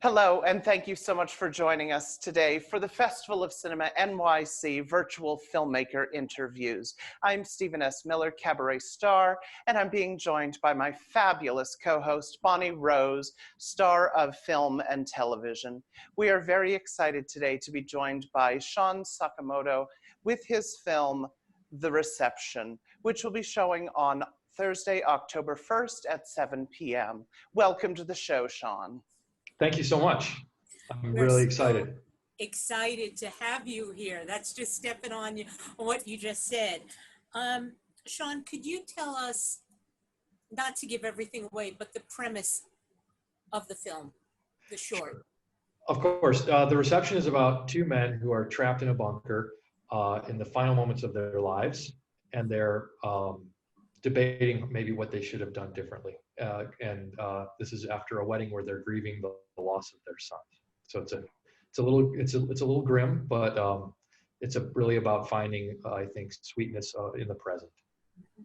Hello, and thank you so much for joining us today for the Festival of Cinema NYC Virtual Filmmaker Interviews. I'm Stephen S. Miller, cabaret star, and I'm being joined by my fabulous co-host, Bonnie Rose, star of film and television. We are very excited today to be joined by Sean Sakamoto with his film, The Reception, which will be showing on Thursday, October 1st at 7 p.m. Welcome to the show, Sean. Thank you so much. I'm We're really so excited. excited to have you here. That's just stepping on what you just said. Sean, could you tell us, not to give everything away, but the premise of the film, the short? Sure. Of course. The Reception is about two men who are trapped in a bunker in the final moments of their lives, and they're debating maybe what they should have done differently. This is after a wedding where they're grieving the loss of their son. So it's a little grim, but it's really about finding, I think, sweetness in the present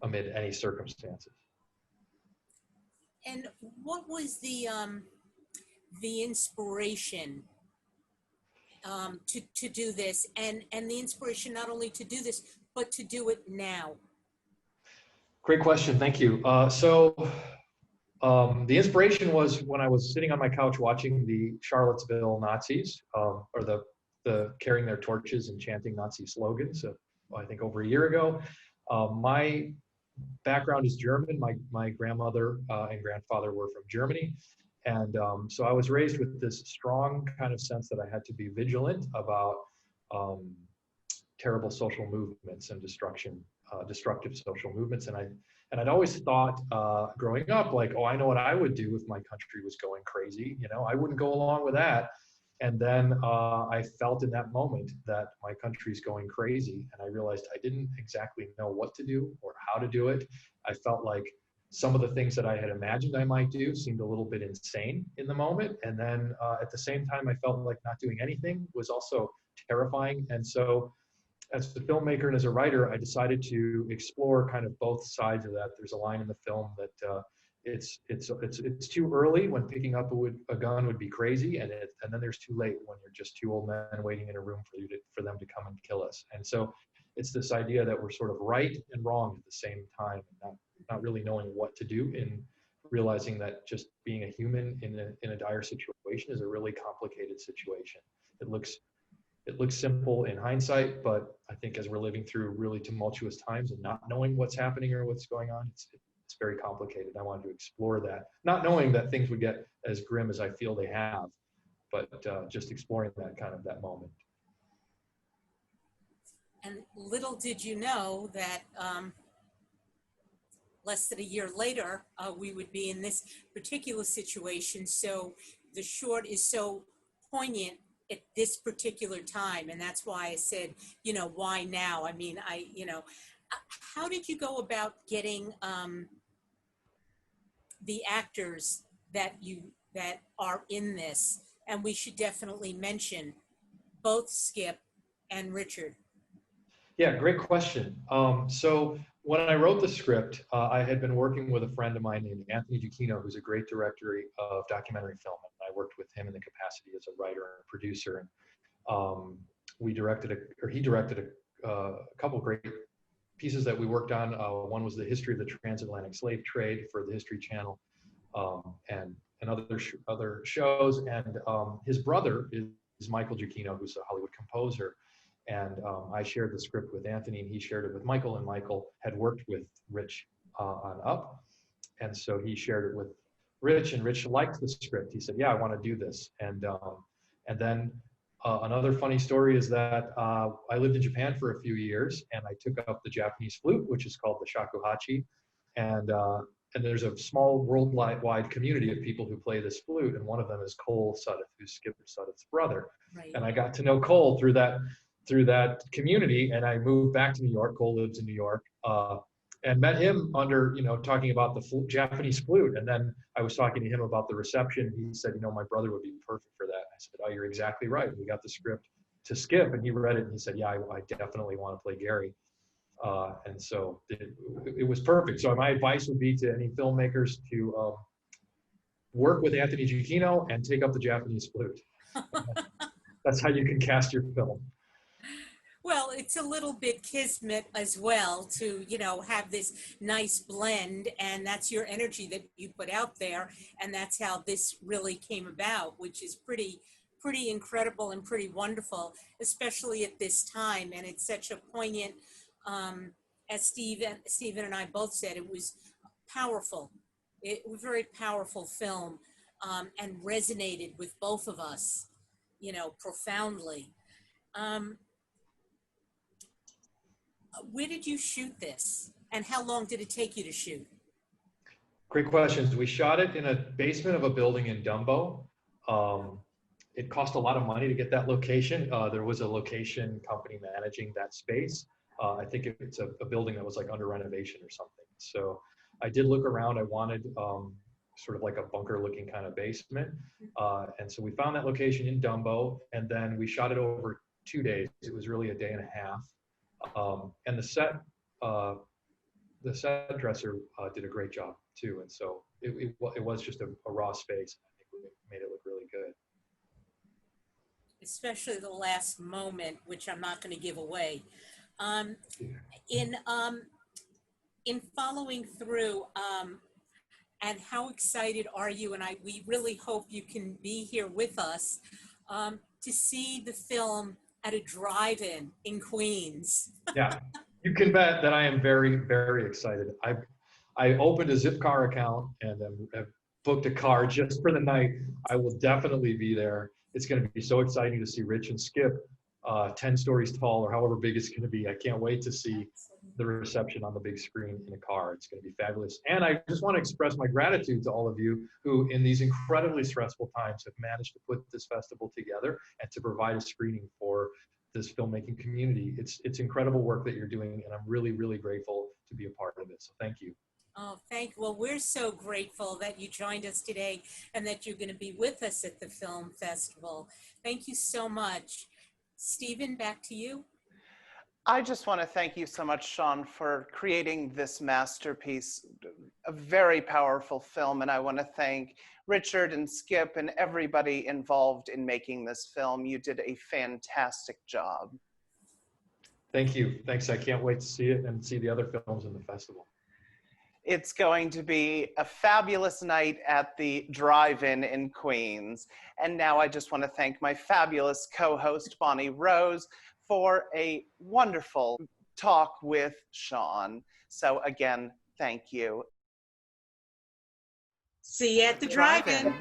amid any circumstances. And what was the inspiration to do this, and the inspiration not only to do this, but to do it now? Great question. Thank you. The inspiration was when I was sitting on my couch watching the Charlottesville Nazis, or the carrying their torches and chanting Nazi slogans, I think over a year ago. My background is German. My grandmother and grandfather were from Germany. And so I was raised with this strong kind of sense that I had to be vigilant about terrible social movements and destructive social movements. And I'd always thought growing up, like, oh, I know what I would do if my country was going crazy. You know, I wouldn't go along with that. And then I felt in that moment that my country's going crazy. And I realized I didn't exactly know what to do or how to do it. I felt like some of the things that I had imagined I might do seemed a little bit insane in the moment. And then at the same time, I felt like not doing anything was also terrifying. And so as a filmmaker and as a writer, I decided to explore kind of both sides of that. There's a line in the film that it's too early when picking up a gun would be crazy, and then there's too late when you're just two old men waiting in a room for them to come and kill us. And so it's this idea that we're sort of right and wrong at the same time, and not really knowing what to do, and realizing that just being a human in a dire situation is a really complicated situation. It looks simple in hindsight, but I think as we're living through really tumultuous times and not knowing what's happening or what's going on, it's very complicated. I wanted to explore that, not knowing that things would get as grim as I feel they have, but just exploring that moment. And little did you know that less than a year later, we would be in this particular situation. So the short is so poignant at this particular time. And that's why I said, why now? I mean, how did you go about getting the actors that are in this? And we should definitely mention both Skipp and Richard. Yeah, great question. So when I wrote the script, I had been working with a friend of mine named Anthony Giacchino, who's a great director of documentary film. And I worked with him in the capacity as a writer and producer. And he directed a couple great pieces that we worked on. One was the history of the transatlantic slave trade for the History Channel, and other shows. And his brother is Michael Giacchino, who's a Hollywood composer. And I shared the script with Anthony, and he shared it with Michael, and Michael had worked with Rich on Up. And so he shared it with Rich, and Rich liked the script. He said, yeah, I want to do this. And then another funny story is that I lived in Japan for a few years, and I took up the Japanese flute, which is called the shakuhachi. And there's a small worldwide community of people who play this flute, and one of them is Cole Suddith, who's Skipp Suddith's brother. Right. And I got to know Cole through that community, and I moved back to New York. Cole lives in New York, and met him under, talking about the Japanese flute. And then I was talking to him about The Reception. He said, my brother would be perfect for that. I said, oh, you're exactly right. We got the script to Skipp, and he read it, and he said, yeah, I definitely want to play Gary. And so it was perfect. So my advice would be to any filmmakers to work with Anthony Giacchino, and take up the Japanese flute. That's how you can cast your film. Well, it's a little bit kismet as well to, you know, have this nice blend, and that's your energy that you put out there, and that's how this really came about, which is pretty incredible and pretty wonderful, especially at this time. And it's such a poignant, as Stephen and I both said, it was powerful. It was a very powerful film, and resonated with both of us, you know, profoundly. Where did you shoot this? And how long did it take you to shoot? Great questions. We shot it in a basement of a building in Dumbo. It cost a lot of money to get that location. There was a location company managing that space. I think it's a building that was like under renovation or something. So I did look around. I wanted sort of like a bunker looking kind of basement. And so we found that location in Dumbo, and then we shot it over 2 days. It was really a day and a half. And the set dresser did a great job too. And so it was just a raw space. I think we made it look really good. Especially the last moment, which I'm not going to give away. In following through, and how excited are you? And we really hope you can be here with us to see the film at a drive-in in Queens. Yeah, you can bet that I am very, very excited. I opened a Zipcar account and have booked a car just for the night. I will definitely be there. It's going to be so exciting to see Rich and Skipp 10 stories tall, or however big it's going to be. I can't wait to see the reception on the big screen in a car. It's going to be fabulous. And I just want to express my gratitude to all of you who, in these incredibly stressful times, have managed to put this festival together and to provide a screening for this filmmaking community. It's incredible work that you're doing, and I'm really, really grateful to be a part of it. So thank you. Oh, well, we're so grateful that you joined us today and that you're going to be with us at the film festival. Thank you so much. Stephen, back to you. I just want to thank you so much, Sean, for creating this masterpiece, a very powerful film. And I want to thank Richard and Skipp and everybody involved in making this film. You did a fantastic job. Thank you. Thanks. I can't wait to see it and see the other films in the festival. It's going to be a fabulous night at the drive-in in Queens. And now I just want to thank my fabulous co-host, Bonnie Rose, for a wonderful talk with Sean. So again, thank you. See you at the drive-in.